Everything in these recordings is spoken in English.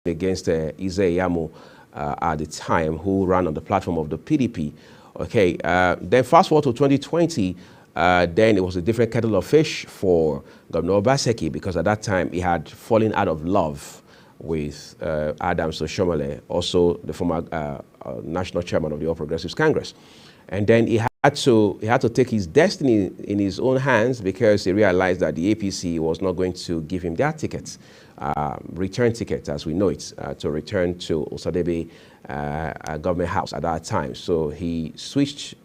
against Ize at the time, who ran on the platform of the PDP. Okay, then fast forward to 2020, then it was a different kettle of fish for Governor Obaseki, because at that time he had fallen out of love with Adams Oshiomhole, also the former national chairman of the All Progressives Congress. And then he had to take his destiny in his own hands, because he realized that the APC was not going to give him their ticket, return ticket as we know it, to return to Osadebe government house at that time. So he switched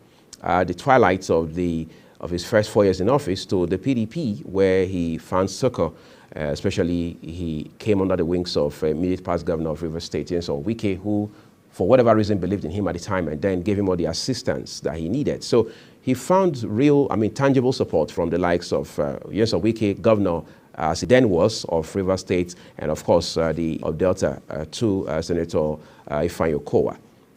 the twilight of his first 4 years in office to the PDP, where he found succor. Especially, he came under the wings of immediate past governor of Rivers State, Nyesom Wike, who, for whatever reason, believed in him at the time, and then gave him all the assistance that he needed. So he found real, tangible support from the likes of Nyesom Wike, governor, as he then was, of Rivers State, and of course, of Delta, to Senator Ifeanyi Okowa.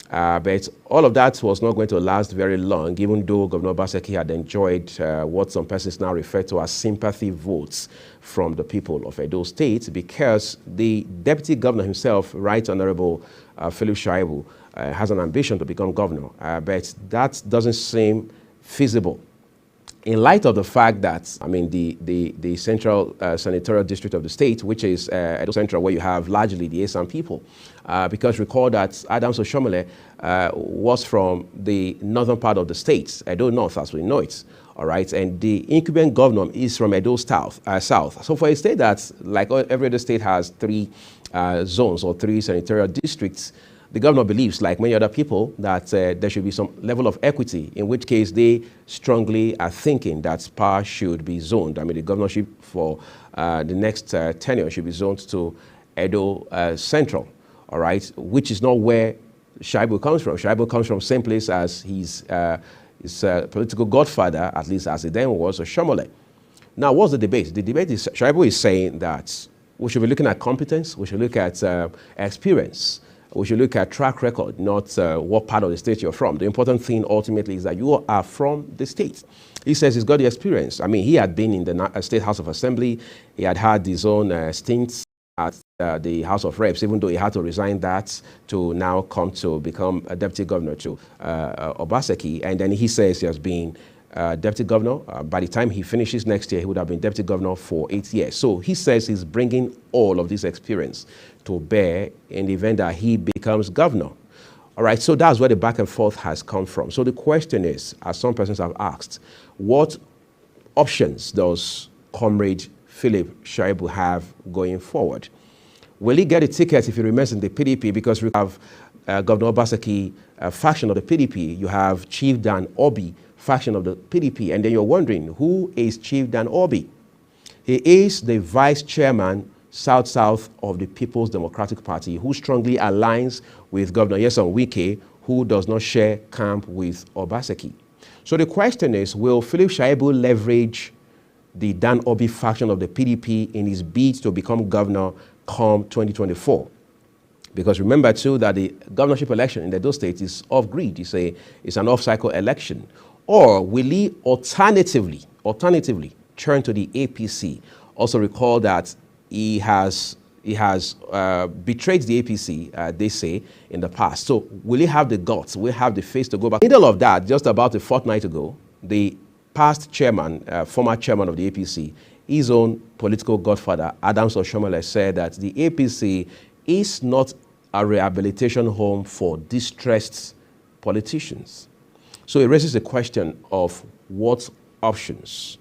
But all of that was not going to last very long, even though Governor Obaseki had enjoyed what some persons now refer to as sympathy votes from the people of Edo State, because the deputy governor himself, Right Honorable Philip Shaibu, has an ambition to become governor, but that doesn't seem feasible. In light of the fact that, the central senatorial district of the state, which is Edo Central, where you have largely the Esan people, because recall that Adams Oshiomhole was from the northern part of the state, Edo North as we know it, all right, and the incumbent governor is from Edo South. So for a state that, like every other state, has three zones or three senatorial districts, the governor believes, like many other people, that there should be some level of equity, in which case they strongly are thinking that power should be zoned. The governorship for the next tenure should be zoned to Edo Central, all right, which is not where Shaibu comes from. Shaibu comes from the same place as his political godfather, at least as it then was, Oshiomhole. Now, what's the debate? The debate is, Shaibu is saying that we should be looking at competence, we should look at experience, we should look at track record, not what part of the state you're from. The important thing ultimately is that you are from the state. He says he's got the experience. He had been in the State House of Assembly. He had had his own stints at the House of Reps, even though he had to resign that to now come to become a deputy governor to Obaseki. And then he says he has been deputy governor. By the time he finishes next year, he would have been deputy governor for 8 years. So he says he's bringing all of this experience to bear in the event that he becomes governor. All right, so that's where the back and forth has come from. So the question is, as some persons have asked, what options does Comrade Philip Shaibu have going forward? Will he get a ticket if he remains in the PDP? Because we have Governor Obaseki faction of the PDP. You have Chief Dan Obi faction of the PDP. And then you're wondering, who is Chief Dan Obi? He is the vice chairman South-South of the People's Democratic Party, who strongly aligns with Governor Nyesom Wike, who does not share camp with Obaseki. So the question is, will Philip Shaibu leverage the Dan Obi faction of the PDP in his bid to become governor come 2024? Because remember too that the governorship election in the Edo State is off-grid. It's an off-cycle election. Or will he alternatively turn to the APC? Also recall that he has betrayed the APC, they say, in the past. So will he have the guts, will he have the face to go back? In the middle of that, just about a fortnight ago, the past chairman, former chairman of the APC, his own political godfather, Adams Oshiomhole, said that the APC is not a rehabilitation home for distressed politicians. So it raises the question of what options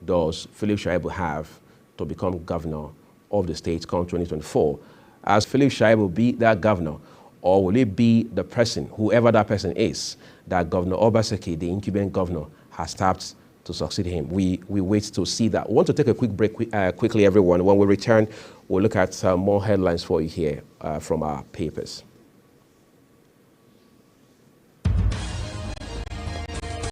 does Philip Shaibu have to become governor of the state come 2024? As Philip Shaibu be that governor, or will it be the person, whoever that person is, that Governor Obaseki, the incumbent governor, has tapped to succeed him? We wait to see that. We want to take a quick break quickly, everyone. When we return, we'll look at more headlines for you here from our papers.